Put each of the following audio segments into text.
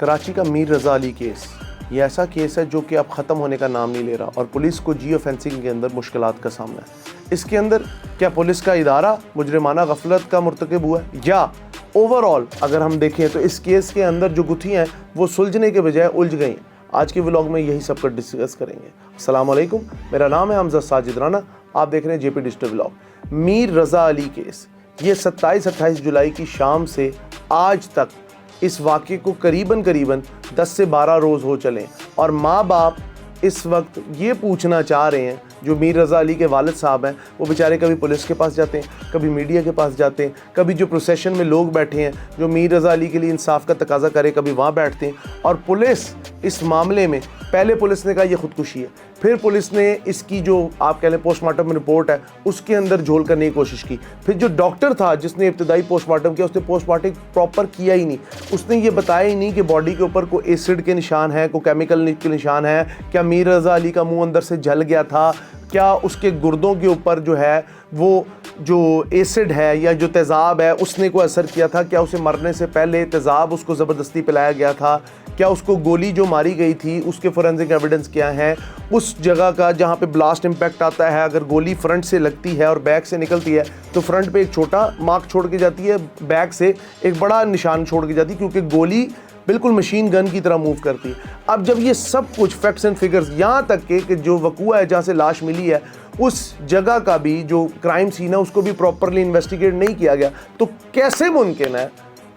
कराची का मीर रज़ा अली केस, ये ऐसा केस है जो कि अब ख़त्म होने का नाम नहीं ले रहा और पुलिस को जियो फेंसिंग के अंदर मुश्किलात का सामना है। इसके अंदर क्या पुलिस का इदारा मुजरिमाना गफलत का मुर्तकिब हुआ है, या ओवरऑल अगर हम देखें तो इस केस के अंदर जो गुत्थियाँ हैं वो सुलझने के बजाय उलझ गई हैं। आज के व्लॉग में यही सब कुछ डिस्कस करेंगे। अस्सलाम वालेकुम, मेरा नाम है हमजा साजिद राना, आप देख रहे हैं जेपी डिजिटल व्लॉग। मीर रज़ा अली केस, ये 27-28 जुलाई की शाम से आज तक इस वाक़े को करीबन 10 से 12 रोज़ हो चले और माँ बाप इस वक्त ये पूछना चाह रहे हैं, जो मीर रज़ा अली के वालिद साहब हैं वो बेचारे कभी पुलिस के पास जाते हैं, कभी मीडिया के पास जाते हैं, कभी जो प्रोसेशन में लोग बैठे हैं जो मीर रज़ा अली के लिए इंसाफ का तकाजा करे कभी वहाँ बैठते हैं। और पुलिस इस मामले में, पहले पुलिस ने कहा ये खुदकुशी है, फिर पुलिस ने इसकी जो आप कह लें पोस्टमार्टम रिपोर्ट है उसके अंदर झोल करने की कोशिश की, फिर जो डॉक्टर था जिसने इब्तदाई पोस्टमार्टम किया उसने पोस्टमार्टम प्रॉपर किया ही नहीं, उसने ये बताया ही नहीं कि बॉडी के ऊपर कोई एसिड के निशान है, कोई केमिकल के निशान है, क्या मीर रज़ा अली का मुंह अंदर से जल गया था, क्या उसके गुर्दों के ऊपर जो है वो जो एसिड है या जो तेज़ाब है उसने कोई असर किया था, क्या उसे मरने से पहले तेज़ाब उसको ज़बरदस्ती पिलाया गया था, क्या उसको गोली जो मारी गई थी उसके फोरेंसिक एविडेंस क्या है, उस जगह का जहाँ पे ब्लास्ट इम्पैक्ट आता है अगर गोली फ्रंट से लगती है और बैक से निकलती है तो फ्रंट पे एक छोटा मार्क छोड़ के जाती है, बैक से एक बड़ा निशान छोड़ के जाती है, क्योंकि गोली बिल्कुल मशीन गन की तरह मूव करती है। अब जब ये सब कुछ फैक्ट्स एंड फिगर्स, यहाँ तक कि जो वकूआ है जहाँ से लाश मिली है उस जगह का भी जो क्राइम सीन है उसको भी प्रॉपरली इन्वेस्टिगेट नहीं किया गया, तो कैसे मुमकिन है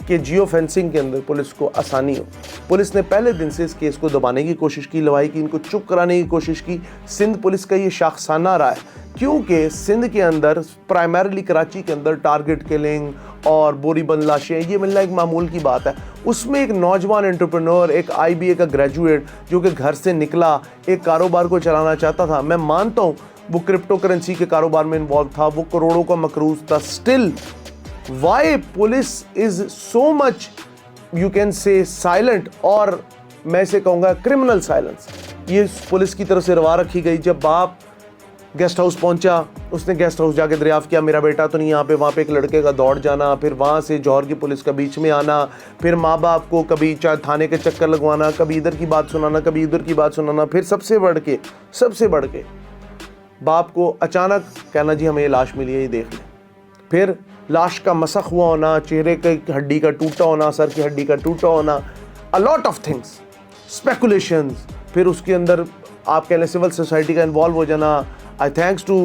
कि जियो फेंसिंग के अंदर पुलिस को आसानी हो। पुलिस ने पहले दिन से इस केस को दबाने की कोशिश की, लवाहिकीन को चुप कराने की कोशिश की। सिंध पुलिस का ये शाखसाना रहा है, क्योंकि सिंध के अंदर प्राइमरली कराची के अंदर टारगेट किलिंग और बोरीबंद लाशें ये मिलना एक मामूल की बात है। उसमें एक नौजवान एंटरप्रेन्योर, एक IBA का ग्रेजुएट जो कि घर से निकला एक कारोबार को चलाना चाहता था, मैं मानता हूँ वो क्रिप्टो करेंसी के कारोबार में इन्वॉल्व था, वो करोड़ों का मकरूज था, still why police is so much you can say silent, और मैं इसे कहूँगा क्रिमिनल साइलेंस। ये पुलिस की तरफ से रवा रखी गई। जब बाप गेस्ट हाउस पहुंचा, उसने गेस्ट हाउस जाके दरियाफ्त किया मेरा बेटा तो नहीं यहाँ पे, वहाँ पे एक लड़के का दौड़ जाना, फिर वहाँ से जौहर की पुलिस का बीच में आना, फिर माँ बाप को कभी चाहे थाने के चक्कर लगवाना, कभी इधर की बात सुनाना, कभी इधर की बात सुनाना, फिर सबसे बढ़ के बाप को अचानक कहना जी हमें ये लाश मिली है, ये देख लें। फिर लाश का मसख हुआ होना, चेहरे की हड्डी का टूटा होना, सर की हड्डी का टूटा होना, a lot of things, speculations, फिर उसके अंदर आप कह लें सिविल सोसाइटी का इन्वॉल्व हो जाना। I thanks to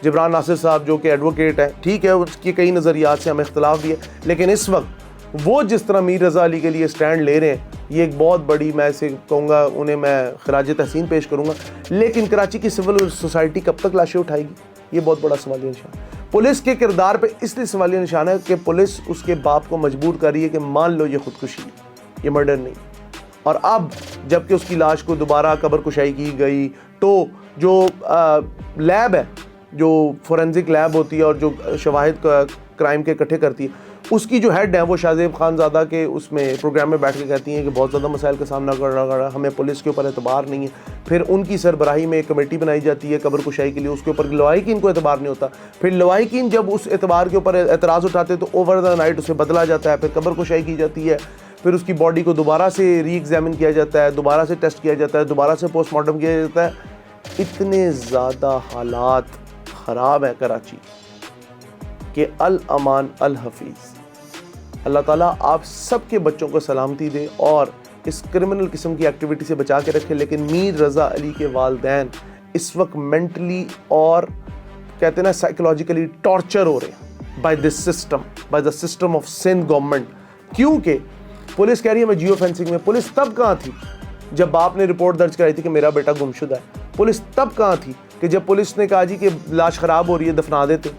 Jibran Nasir साहब जो कि एडवोकेट हैं, ठीक है उसके कई नज़रियात से हमें इख्तलाफ भी है, लेकिन इस वक्त वो जिस तरह मीर रज़ा अली के लिए स्टैंड ले रहे हैं ये एक बहुत बड़ी, मैं इसे कहूँगा उन्हें मैं खराज तहसीन पेश करूँगा। लेकिन कराची की सिविल सोसाइटी कब तक लाशें उठाएगी, ये बहुत बड़ा सवालिया निशान। पुलिस के किरदार पे इसलिए सवालिया निशान है कि पुलिस उसके बाप को मजबूर कर रही है कि मान लो ये खुदकुशी, ये मर्डर नहीं। और अब जबकि उसकी लाश को दोबारा कब्र कुशाई की गई तो जो लैब है, जो फोरेंसिक लैब होती है और जो शवाहिद क्राइम के इकट्ठे करती है, उसकी जो हेड है वो शाहजेब खानज़ादा के उसमें प्रोग्राम में बैठ के कहती हैं कि बहुत ज़्यादा मसाइल का सामना करना पड़ा, हमें पुलिस के ऊपर एतबार नहीं है। फिर उनकी सरबराही में एक कमेटी बनाई जाती है कब्र कुशाई के लिए, उसके ऊपर लवाहिकीन को एतबार नहीं होता। फिर लवाहिकीन जब उस एतबार के ऊपर एतराज़ उठाते तो ओवर द नाइट उसे बदला जाता है, फिर कब्र कुशाई की जाती है, फिर उसकी बॉडी को दोबारा से री एग्जामिन किया जाता है, दोबारा से टेस्ट किया जाता है, दोबारा से पोस्टमार्टम किया जाता है। इतने ज़्यादा हालात ख़राब है कराची के अल अमान अल हफीज़। अल्लाह ताला आप सबके बच्चों को सलामती दे और इस क्रिमिनल किस्म की एक्टिविटी से बचा के रखे। लेकिन मीर रज़ा अली के वालिदैन इस वक्त मेंटली और कहते हैं ना साइकोलॉजिकली टॉर्चर हो रहे हैं by this system, by the system of Sindh government. क्योंकि पुलिस कह रही है मैं जियो फेंसिंग में, पुलिस तब कहाँ थी जब बाप ने रिपोर्ट दर्ज कराई थी कि मेरा बेटा गुमशुदा है? पुलिस तब कहाँ थी कि जब पुलिस ने कहा जी कि लाश ख़राब हो रही है दफना देते?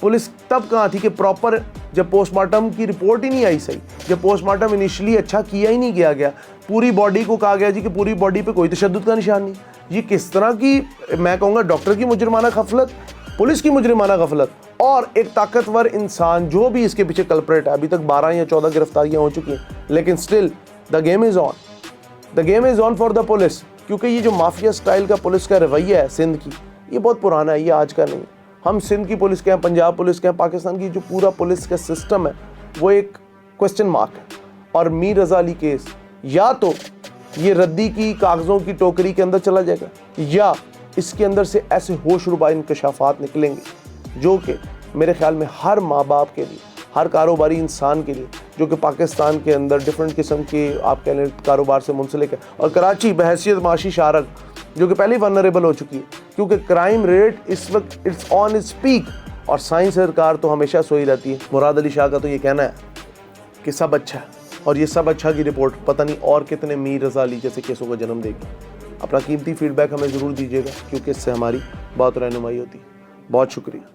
पुलिस तब कहाँ थी कि प्रॉपर जब पोस्टमार्टम की रिपोर्ट ही नहीं आई सही, जब पोस्टमार्टम इनिशियली अच्छा किया ही नहीं किया गया, पूरी बॉडी को कहा गया जी कि पूरी बॉडी पे कोई तशद्दुद का निशान नहीं। ये किस तरह की, मैं कहूँगा डॉक्टर की मुजरिमाना गफलत, पुलिस की मुजरिमाना गफलत और एक ताकतवर इंसान जो भी इसके पीछे कल्प्रेट है। अभी तक 12 या 14 गिरफ्तारियाँ हो चुकी हैं, लेकिन still the game is on, the game is on for the police. क्योंकि ये जो माफिया स्टाइल का पुलिस का रवैया है सिंध की, ये बहुत पुराना है, ये आज का नहीं। हम सिंध की पुलिस के हैं, पंजाब पुलिस के हैं, पाकिस्तान की जो पूरा पुलिस का सिस्टम है वो एक क्वेश्चन मार्क है। और मीर रज़ा अली केस या तो ये रद्दी की कागज़ों की टोकरी के अंदर चला जाएगा, या इसके अंदर से ऐसे होशरुबा इंकशाफात निकलेंगे जो कि मेरे ख्याल में हर माँ बाप के लिए, हर कारोबारी इंसान के लिए जो कि पाकिस्तान के अंदर डिफरेंट किस्म के आप कह लें कारोबार से मुंसलिक है, और कराची बहैसियत माशी शारक जो कि पहले ही वनरेबल हो चुकी है क्योंकि क्राइम रेट इस वक्त इट्स ऑन इट्स पीक, और साइंस सरकार तो हमेशा सोई रहती है। मुराद अली शाह का तो ये कहना है कि सब अच्छा है, और ये सब अच्छा की रिपोर्ट पता नहीं और कितने मीर रज़ा अली जैसे केसों को जन्म देगी। अपना कीमती फीडबैक हमें ज़रूर दीजिएगा क्योंकि इससे हमारी बहुत रहनुमाई होती है। बहुत शुक्रिया।